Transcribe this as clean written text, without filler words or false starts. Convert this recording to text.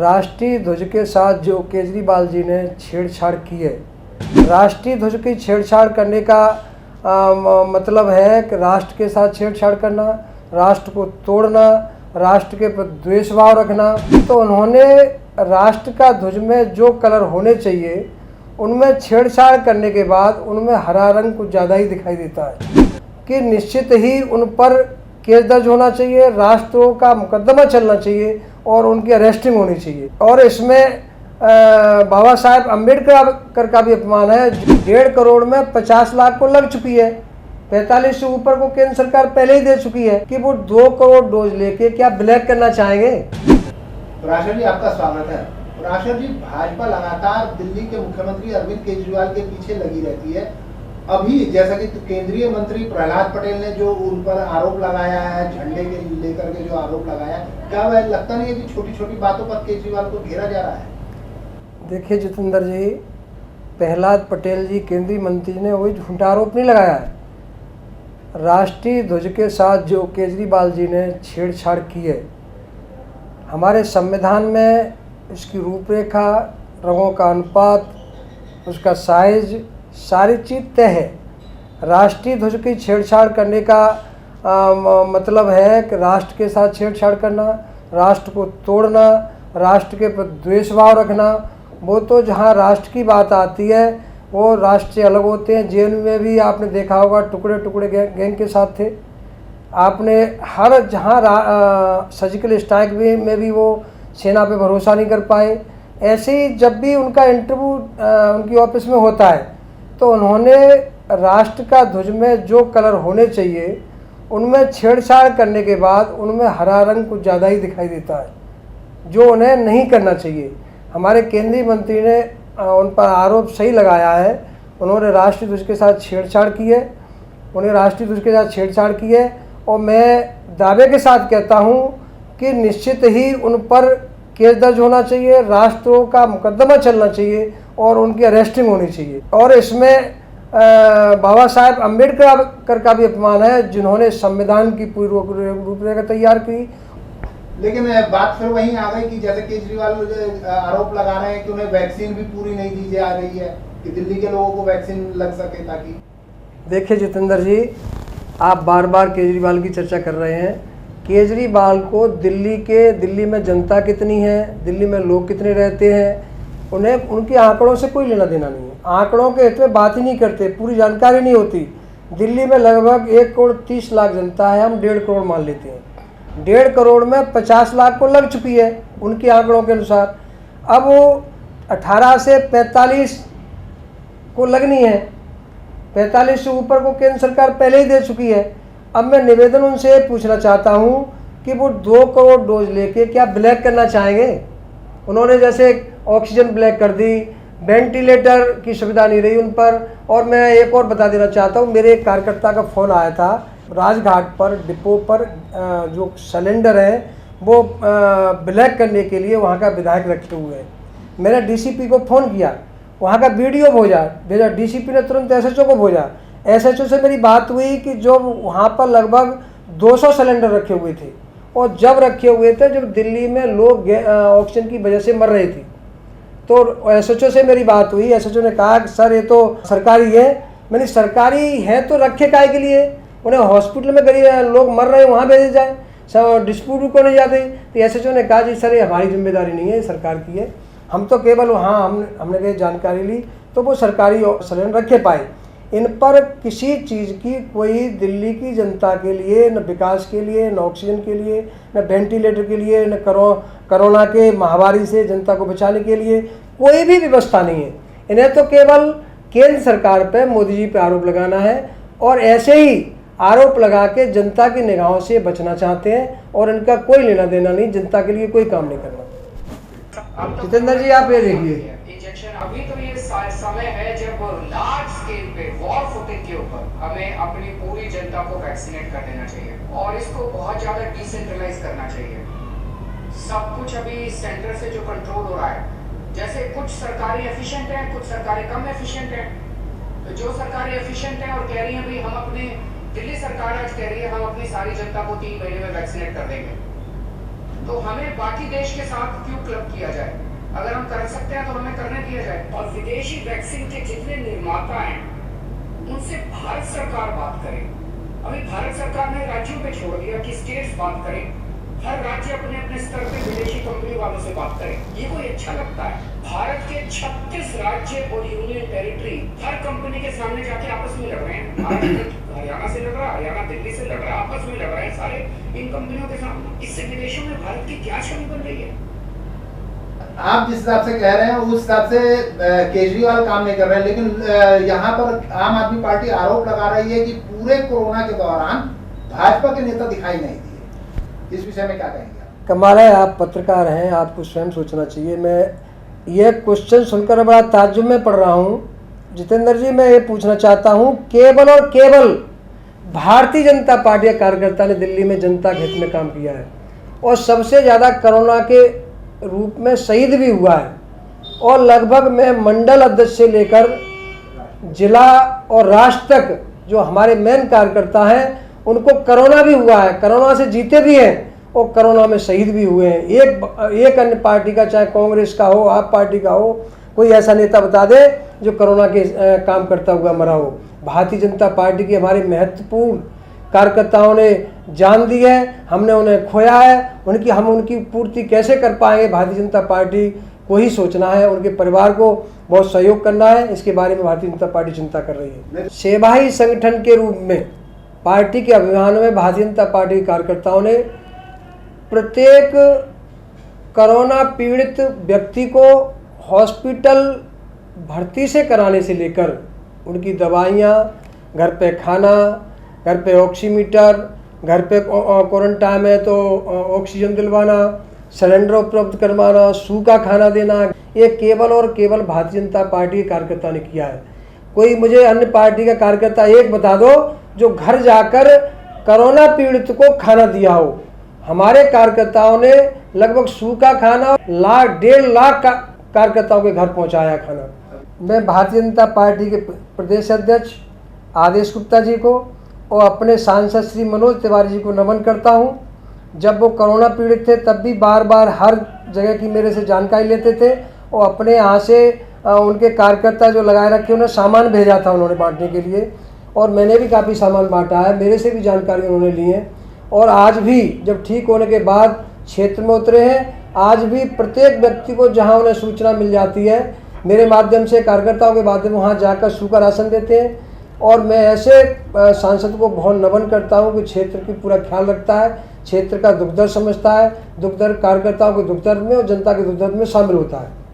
राष्ट्रीय ध्वज के साथ जो केजरीवाल जी ने छेड़छाड़ की है, राष्ट्रीय ध्वज की छेड़छाड़ करने का मतलब है कि राष्ट्र के साथ छेड़छाड़ करना, राष्ट्र को तोड़ना, राष्ट्र के प्रति द्वेष भाव रखना। तो उन्होंने राष्ट्र का ध्वज में जो कलर होने चाहिए उनमें छेड़छाड़ करने के बाद उनमें हरा रंग कुछ ज़्यादा ही दिखाई देता है कि निश्चित ही उन पर केस दर्ज होना चाहिए, राष्ट्रों का मुकदमा चलना चाहिए और उनकी अरेस्टिंग होनी चाहिए। और इसमें बाबा साहेब अम्बेडकर का भी अपमान है। 1.5 करोड़ में 50 लाख को लग चुकी है, 45 से ऊपर को केंद्र सरकार पहले ही दे चुकी है कि वो 2 करोड़ डोज लेके क्या ब्लैक करना चाहेंगे। राशर जी, आपका स्वागत है। राशर जी, भाजपा लगातार दिल्ली के मुख्यमंत्री अरविंद केजरीवाल के पीछे लगी रहती है। अभी जैसा कि केंद्रीय मंत्री प्रहलाद पटेल ने जो उन पर आरोप लगाया है, झंडे के लेकर के जो आरोप लगाया, क्या वह लगता नहीं है कि छोटी छोटी बातों पर केजरीवाल को घेरा जा रहा है? देखिए जितेंद्र जी, प्रहलाद पटेल जी केंद्रीय मंत्री ने वही झूठा आरोप नहीं लगाया है। राष्ट्रीय ध्वज के साथ जो केजरीवाल जी ने छेड़छाड़ की है, हमारे संविधान में इसकी रूपरेखा, रंगों का अनुपात, उसका साइज, सारी चीज़ तय है। राष्ट्रीय ध्वज की छेड़छाड़ करने का मतलब है कि राष्ट्र के साथ छेड़छाड़ करना, राष्ट्र को तोड़ना, राष्ट्र के प्रति द्वेष भाव रखना। वो तो जहाँ राष्ट्र की बात आती है वो राष्ट्र से अलग होते हैं। जेएनयू में भी आपने देखा होगा टुकड़े टुकड़े गैंग के साथ थे। आपने हर जहाँ सर्जिकल स्ट्राइक में भी वो सेना पे भरोसा नहीं कर पाए। ऐसे ही जब भी उनका इंटरव्यू उनकी ऑफिस में होता है तो उन्होंने राष्ट्र का ध्वज में जो कलर होने चाहिए उनमें छेड़छाड़ करने के बाद उनमें हरा रंग कुछ ज़्यादा ही दिखाई देता है, जो उन्हें नहीं करना चाहिए। हमारे केंद्रीय मंत्री ने उन पर आरोप सही लगाया है। उन्होंने राष्ट्रीय ध्वज के साथ छेड़छाड़ की है, उन्हें राष्ट्रीय ध्वज के साथ छेड़छाड़ की है। और मैं दावे के साथ कहता हूँ कि निश्चित ही उन पर केस दर्ज होना चाहिए, राष्ट्रों का मुकदमा चलना चाहिए और उनकी अरेस्टिंग होनी चाहिए। और इसमें बाबा साहेब अम्बेडकर का भी अपमान है, जिन्होंने संविधान की पूरी रूपरेखा तैयार की। लेकिन बात फिर वहीं आ गई कि जैसे केजरीवाल आरोप लगा रहे हैं कि उन्हें वैक्सीन भी पूरी नहीं दी जा रही है कि दिल्ली के लोगों को वैक्सीन लग सके। ताकि देखिए जितेंद्र जी, आप बार बार केजरीवाल की चर्चा कर रहे हैं। केजरीवाल को दिल्ली में जनता कितनी है, दिल्ली में लोग कितने रहते हैं, उन्हें उनके आंकड़ों से कोई लेना देना नहीं है। आंकड़ों के हित में बात ही नहीं करते, पूरी जानकारी नहीं होती। दिल्ली में लगभग 1 करोड़ 30 लाख जनता है, हम 1.5 करोड़ मान लेते हैं। 1.5 करोड़ में 50 लाख को लग चुकी है उनके आंकड़ों के अनुसार। अब वो 18 से 45 को लगनी है, 45 से ऊपर को केंद्र सरकार पहले ही दे चुकी है। अब मैं निवेदन उनसे पूछना चाहता हूँ कि वो 2 करोड़ डोज लेके क्या ब्लैक करना चाहेंगे। उन्होंने जैसे ऑक्सीजन ब्लैक कर दी, वेंटिलेटर की सुविधा नहीं रही उन पर। और मैं एक और बता देना चाहता हूँ, मेरे एक कार्यकर्ता का फ़ोन आया था, राजघाट पर डिपो पर जो सिलेंडर है वो ब्लैक करने के लिए वहाँ का विधायक रखे हुए हैं। मैंने डीसीपी को फ़ोन किया, वहाँ का वीडियो भेजा, डीसीपी ने तुरंत एसएचओ को भेजा। एसएचओ से मेरी बात हुई कि जो वहाँ पर लगभग 200 सिलेंडर रखे हुए थे, और जब रखे हुए थे जब दिल्ली में लोग ऑक्सीजन की वजह से मर रहे थे, तो एसएचओ से मेरी बात हुई। एसएचओ ने कहा कि सर ये तो सरकारी है। मैंने सरकारी है तो रखे काहे के लिए, उन्हें हॉस्पिटल में गरीब लोग मर रहे हैं वहाँ भेजे जाए, सब डिस्ट्रीब्यूट को नहीं जाते। तो एसएचओ ने कहा जी सर ये हमारी जिम्मेदारी नहीं है, सरकार की है, हम तो केवल वहाँ हमने कहीं जानकारी ली तो वो सरकारी सिलेंडर रखे पाए। इन पर किसी चीज़ की कोई दिल्ली की जनता के लिए, न विकास के लिए, न ऑक्सीजन के लिए, न वेंटिलेटर के लिए, न कोरोना के महामारी से जनता को बचाने के लिए कोई भी व्यवस्था नहीं है। इन्हें तो केवल केंद्र सरकार पर, मोदी जी पर आरोप लगाना है और ऐसे ही आरोप लगा के जनता की निगाहों से बचना चाहते हैं। और इनका कोई लेना देना नहीं, जनता के लिए कोई काम नहीं करना। जितेंद्र जी आप ये देखिए, अभी तो ये समय है जब लार्ज स्केल पे वॉर फुटिंग के ऊपर हमें अपनी पूरी जनता को वैक्सीनेट कर देना चाहिए और इसको बहुत ज्यादा डिसेंट्रलाइज करना चाहिए। सब कुछ अभी सेंटर से जो कंट्रोल हो रहा है, जैसे कुछ सरकारें एफिशिएंट हैं, कुछ सरकारें कम एफिशिएंट हैं। तो जो सरकारें एफिशिएंट हैं और कह रही हैं भी हम अपने, दिल्ली सरकार आज कह रही है हम अपनी सारी जनता को 3 महीने में वैक्सीनेट कर देंगे। तो हमें बाकी देश के साथ क्यों क्लब किया जाए? अगर हम कर सकते हैं तो हमें करने दिया जाए। और विदेशी वैक्सीन के जितने निर्माता हैं उनसे भारत सरकार बात करे। अभी भारत सरकार ने राज्यों पे छोड़ दिया कि स्टेट्स बात करें। हर राज्य अपने अपने स्तर पे विदेशी कंपनी वालों से बात करे। ये कोई अच्छा लगता है? भारत के 36 राज्य और यूनियन टेरिटरी हर कंपनी के सामने जाके आपस में लड़ रहे हैं। हरियाणा से लड़ रहा है, हरियाणा दिल्ली से लड़ रहा है, आपस में लड़ रहे हैं सारे इन कंपनियों के सामने। इससे विदेशों में भारत की क्या छवि बन रही है? आप जिस हिसाब से कह रहे हैं उस हिसाब से केजरीवाल काम नहीं कर रहे हैं, लेकिन यहाँ पर आम आदमी पार्टी आरोप लगा रही है कि पूरे कोरोना के दौरान भाजपा के नेता दिखाई नहीं दिए। इस विषय में क्या कहेंगे आप? कमाल है, आप पत्रकार हैं, आपको स्वयं सोचना चाहिए। मैं ये क्वेश्चन सुनकर बड़ा ताज्जुब में पड़ रहा हूँ। जितेंद्र जी, मैं ये पूछना चाहता हूँ, केवल और केवल भारतीय जनता पार्टी के कार्यकर्ता ने दिल्ली में जनता के हित में काम किया है और सबसे ज़्यादा कोरोना के रूप में शहीद भी हुआ है। और लगभग मैं मंडल अध्यक्ष से लेकर जिला और राष्ट्र तक जो हमारे मेन कार्यकर्ता हैं उनको कोरोना भी हुआ है, कोरोना से जीते भी हैं और कोरोना में शहीद भी हुए हैं। एक अन्य पार्टी का, चाहे कांग्रेस का हो, आप पार्टी का हो, कोई ऐसा नेता बता दे जो कोरोना के काम करता हुआ मरा हो। भारतीय जनता पार्टी की हमारे महत्वपूर्ण कार्यकर्ताओं ने जान दी है, हमने उन्हें खोया है। हम उनकी पूर्ति कैसे कर पाएंगे, भारतीय जनता पार्टी को ही सोचना है, उनके परिवार को बहुत सहयोग करना है। इसके बारे में भारतीय जनता पार्टी चिंता कर रही है। सेवाही संगठन के रूप में पार्टी के अभियान में भारतीय जनता पार्टी के कार्यकर्ताओं ने प्रत्येक कोरोना पीड़ित व्यक्ति को हॉस्पिटल भर्ती से कराने से लेकर उनकी दवाइयाँ, घर पे खाना, घर पे ऑक्सीमीटर, घर पे क्वारंटाइन में तो ऑक्सीजन दिलवाना, सिलेंडर उपलब्ध करवाना, सूखा खाना देना, ये केवल और केवल भारतीय जनता पार्टी के कार्यकर्ता ने किया है। कोई मुझे अन्य पार्टी का कार्यकर्ता एक बता दो जो घर जाकर कोरोना पीड़ित को खाना दिया हो। हमारे कार्यकर्ताओं ने लगभग सूखा खाना 1.5 लाख कार्यकर्ताओं के घर पहुंचाया खाना। मैं भारतीय जनता पार्टी के प्रदेश अध्यक्ष आदेश गुप्ता जी को और अपने सांसद श्री मनोज तिवारी जी को नमन करता हूं। जब वो कोरोना पीड़ित थे तब भी बार बार हर जगह की मेरे से जानकारी लेते थे और अपने यहाँ से उनके कार्यकर्ता जो लगाए रखे उन्हें सामान भेजा था उन्होंने बांटने के लिए, और मैंने भी काफ़ी सामान बांटा है, मेरे से भी जानकारी उन्होंने ली है। और आज भी जब ठीक होने के बाद क्षेत्र में उतरे हैं, आज भी प्रत्येक व्यक्ति को जहाँ उन्हें सूचना मिल जाती है मेरे माध्यम से, कार्यकर्ताओं के माध्यम से, वहाँ जाकर सूखा राशन देते हैं। और मैं ऐसे सांसद को बहुत नमन करता हूँ कि क्षेत्र की पूरा ख्याल रखता है, क्षेत्र का दुख दर्द समझता है, दुख दर्द कार्यकर्ताओं के दुख दर्द में और जनता के दुख दर्द में शामिल होता है।